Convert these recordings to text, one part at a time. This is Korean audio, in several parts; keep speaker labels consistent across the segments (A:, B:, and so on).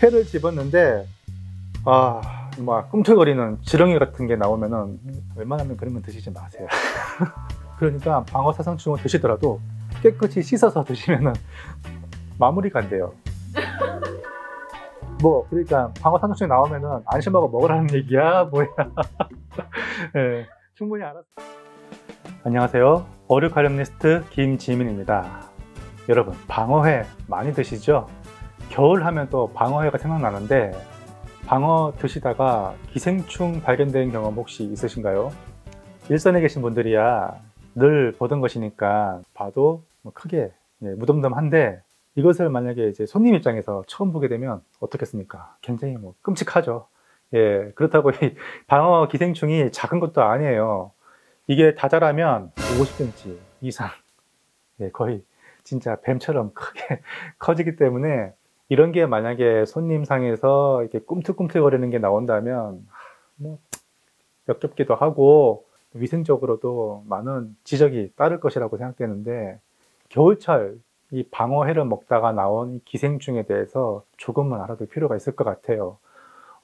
A: 회를 집었는데 막 꿈틀거리는 지렁이 같은 게 나오면은 웬만하면 그런 건 드시지 마세요. 그러니까 방어 사상충을 드시더라도 깨끗이 씻어서 드시면은 마무리가 안 돼요. 그러니까 방어 사상충이 나오면은 안심하고 먹으라는 얘기야 뭐야. 네, 충분히 알았어. 안녕하세요, 어류 칼럼니스트 김지민입니다. 여러분, 방어회 많이 드시죠? 겨울 하면 또 방어회가 생각나는데, 방어 드시다가 기생충 발견된 경험 혹시 있으신가요? 일선에 계신 분들이야 늘 보던 것이니까 봐도 크게 무덤덤한데, 이것을 만약에 이제 손님 입장에서 처음 보게 되면 어떻겠습니까? 굉장히 끔찍하죠. 예, 그렇다고 이 방어 기생충이 작은 것도 아니에요. 이게 다 자라면 50cm 이상, 예, 거의 진짜 뱀처럼 크게 커지기 때문에, 이런 게 만약에 손님상에서 이렇게 꿈틀꿈틀거리는 게 나온다면 역겹기도 하고 위생적으로도 많은 지적이 따를 것이라고 생각되는데, 겨울철 이 방어회를 먹다가 나온 이 기생충에 대해서 조금은 알아둘 필요가 있을 것 같아요.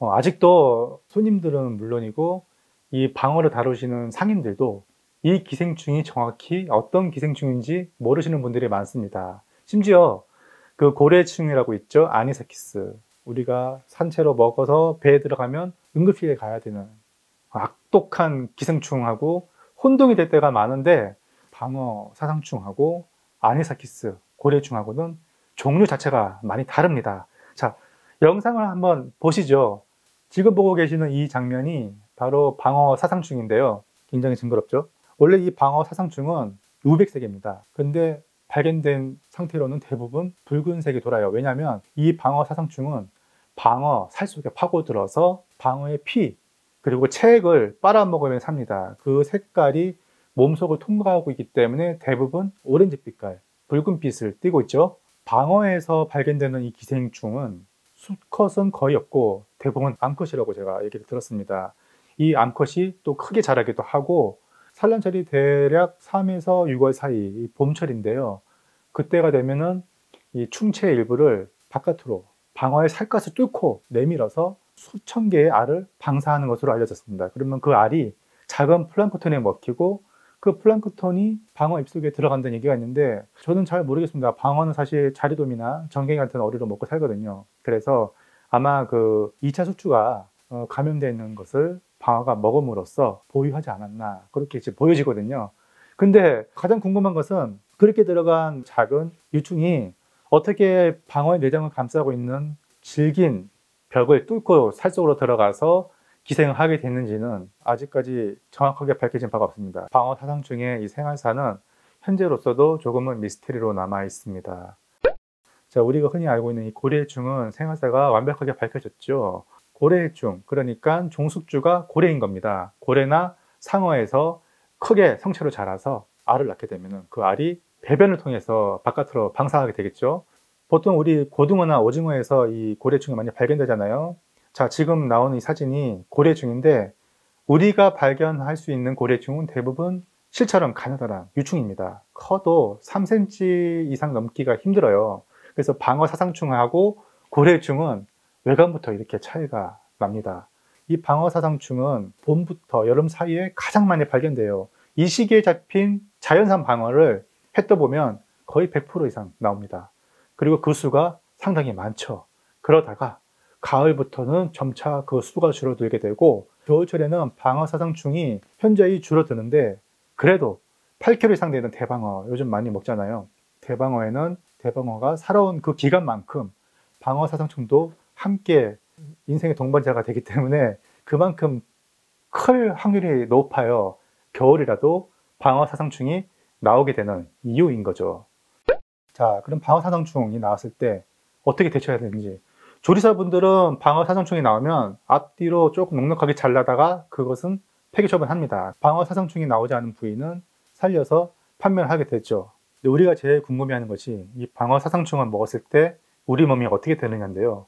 A: 아직도 손님들은 물론이고 이 방어를 다루시는 상인들도 이 기생충이 정확히 어떤 기생충인지 모르시는 분들이 많습니다. 심지어 그 고래충이라고 있죠. 아니사키스. 우리가 산채로 먹어서 배에 들어가면 응급실에 가야 되는 악독한 기생충하고 혼동이 될 때가 많은데, 방어 사상충하고 아니사키스 고래충하고는 종류 자체가 많이 다릅니다. 자, 영상을 한번 보시죠. 지금 보고 계시는 이 장면이 바로 방어 사상충인데요. 굉장히 징그럽죠? 원래 이 방어 사상충은 우백색입니다. 근데 발견된 상태로는 대부분 붉은색이 돌아요. 왜냐하면 이 방어 사상충은 방어 살 속에 파고들어서 방어의 피 그리고 체액을 빨아먹으면 삽니다. 그 색깔이 몸속을 통과하고 있기 때문에 대부분 오렌지 빛깔, 붉은빛을 띠고 있죠. 방어에서 발견되는 이 기생충은 수컷은 거의 없고 대부분 암컷이라고 제가 얘기를 들었습니다. 이 암컷이 또 크게 자라기도 하고, 산란철이 대략 3에서 6월 사이 봄철인데요. 그때가 되면은 이 충체의 일부를 바깥으로 방어의 살갗을 뚫고 내밀어서 수천 개의 알을 방사하는 것으로 알려졌습니다. 그러면 그 알이 작은 플랑크톤에 먹히고 그 플랑크톤이 방어 입속에 들어간다는 얘기가 있는데, 저는 잘 모르겠습니다. 방어는 사실 자리돔이나 전갱이 같은 어류를 먹고 살거든요. 그래서 아마 그 2차 숙주가 감염되어 있는 것을 방어가 먹음으로써 보유하지 않았나, 그렇게 이제 보여지거든요. 근데 가장 궁금한 것은 그렇게 들어간 작은 유충이 어떻게 방어의 내장을 감싸고 있는 질긴 벽을 뚫고 살 속으로 들어가서 기생을 하게 됐는지는 아직까지 정확하게 밝혀진 바가 없습니다. 방어 사상충의 이 생활사는 현재로서도 조금은 미스테리로 남아 있습니다. 자, 우리가 흔히 알고 있는 이 고래충은 생활사가 완벽하게 밝혀졌죠. 고래충, 그러니까 종숙주가 고래인 겁니다. 고래나 상어에서 크게 성체로 자라서 알을 낳게 되면 그 알이 배변을 통해서 바깥으로 방사하게 되겠죠. 보통 우리 고등어나 오징어에서 이 고래충이 많이 발견되잖아요. 자, 지금 나오는 이 사진이 고래충인데, 우리가 발견할 수 있는 고래충은 대부분 실처럼 가느다란 유충입니다. 커도 3cm 이상 넘기가 힘들어요. 그래서 방어 사상충하고 고래충은 외관부터 이렇게 차이가 납니다. 이 방어 사상충은 봄부터 여름 사이에 가장 많이 발견돼요. 이 시기에 잡힌 자연산 방어를 해 떠보면 거의 100% 이상 나옵니다. 그리고 그 수가 상당히 많죠. 그러다가 가을부터는 점차 그 수가 줄어들게 되고, 겨울철에는 방어 사상충이 현저히 줄어드는데, 그래도 8kg 이상 되는 대방어 요즘 많이 먹잖아요. 대방어에는 대방어가 살아온 그 기간만큼 방어 사상충도 함께 인생의 동반자가 되기 때문에 그만큼 클 확률이 높아요. 겨울이라도 방어 사상충이 나오게 되는 이유인 거죠. 자, 그럼 방어 사상충이 나왔을 때 어떻게 대처해야 되는지. 조리사분들은 방어 사상충이 나오면 앞뒤로 조금 넉넉하게 잘라다가 그것은 폐기 처분합니다. 방어 사상충이 나오지 않은 부위는 살려서 판매를 하게 되죠. 근데 우리가 제일 궁금해하는 것이 이 방어 사상충을 먹었을 때 우리 몸이 어떻게 되느냐인데요.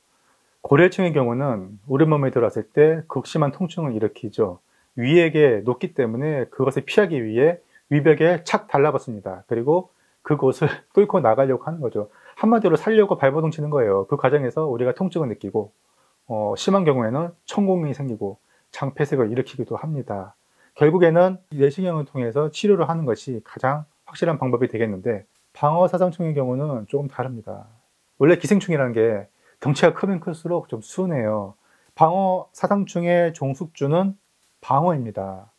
A: 고래충의 경우는 우리 몸에 들어왔을 때 극심한 통증을 일으키죠. 위액에 녹기 때문에 그것을 피하기 위해 위벽에 착 달라붙습니다. 그리고 그곳을 뚫고 나가려고 하는 거죠. 한마디로 살려고 발버둥 치는 거예요. 그 과정에서 우리가 통증을 느끼고 심한 경우에는 천공이 생기고 장폐색을 일으키기도 합니다. 결국에는 내시경을 통해서 치료를 하는 것이 가장 확실한 방법이 되겠는데, 방어사상충의 경우는 조금 다릅니다. 원래 기생충이라는 게 덩치가 크면 클수록 좀 순해요. 방어사상충의 종숙주는 방어입니다.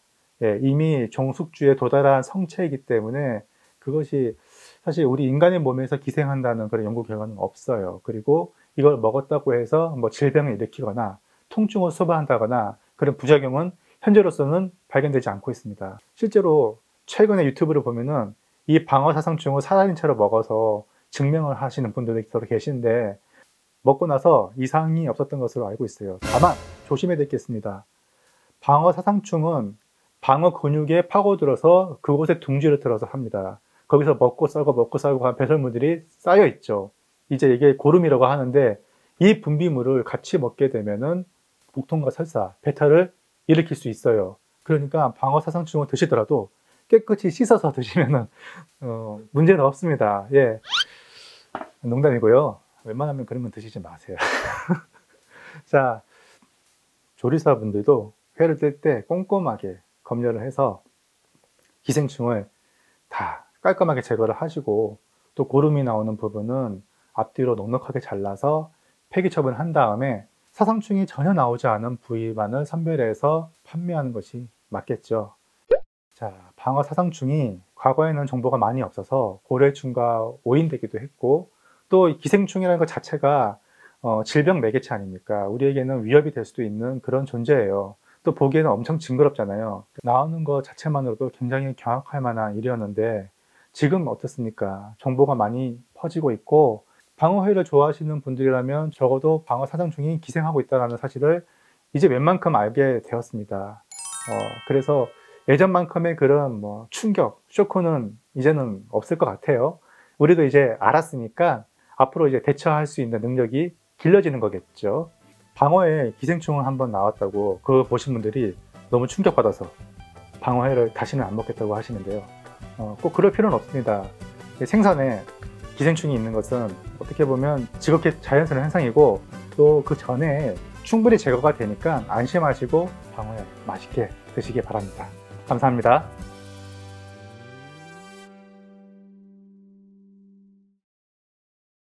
A: 예, 이미 종숙주에 도달한 성체이기 때문에 그것이 사실 우리 인간의 몸에서 기생한다는 그런 연구 결과는 없어요. 그리고 이걸 먹었다고 해서 뭐 질병을 일으키거나 통증을 소발한다거나 그런 부작용은 현재로서는 발견되지 않고 있습니다. 실제로 최근에 유튜브를 보면은 이 방어사상충을 살아있는 채로 먹어서 증명을 하시는 분들이 계신데, 먹고 나서 이상이 없었던 것으로 알고 있어요. 다만 조심해야 되겠습니다. 방어사상충은 방어 근육에 파고들어서 그곳에 둥지를 틀어서 합니다. 거기서 먹고 쌀고 한 배설물들이 쌓여 있죠. 이제 이게 고름이라고 하는데, 이 분비물을 같이 먹게 되면은 복통과 설사, 배탈을 일으킬 수 있어요. 그러니까 방어사상충을 드시더라도 깨끗이 씻어서 드시면은 문제는 없습니다. 예, 농담이고요. 웬만하면 그런 건 드시지 마세요. 자, 조리사분들도 회를 뜰 때 꼼꼼하게 검열을 해서 기생충을 다 깔끔하게 제거를 하시고, 또 고름이 나오는 부분은 앞뒤로 넉넉하게 잘라서 폐기 처분한 다음에 사상충이 전혀 나오지 않은 부위만을 선별해서 판매하는 것이 맞겠죠. 자, 방어사상충이 과거에는 정보가 많이 없어서 고래충과 오인되기도 했고, 또 기생충이라는 것 자체가 질병 매개체 아닙니까? 우리에게는 위협이 될 수도 있는 그런 존재예요. 또 보기에는 엄청 징그럽잖아요. 나오는 것 자체만으로도 굉장히 경악할 만한 일이었는데, 지금 어떻습니까? 정보가 많이 퍼지고 있고, 방어회를 좋아하시는 분들이라면 적어도 방어사상충이 기생하고 있다는 사실을 이제 웬만큼 알게 되었습니다. 그래서 예전만큼의 그런 충격, 쇼크는 이제는 없을 것 같아요. 우리도 이제 알았으니까 앞으로 이제 대처할 수 있는 능력이 길러지는 거겠죠. 방어에 기생충을 한번 나왔다고 그거 보신 분들이 너무 충격받아서 방어회를 다시는 안 먹겠다고 하시는데요. 꼭 그럴 필요는 없습니다. 생선에 기생충이 있는 것은 어떻게 보면 지극히 자연스러운 현상이고, 또 그 전에 충분히 제거가 되니까 안심하시고 방어회 맛있게 드시기 바랍니다. 감사합니다.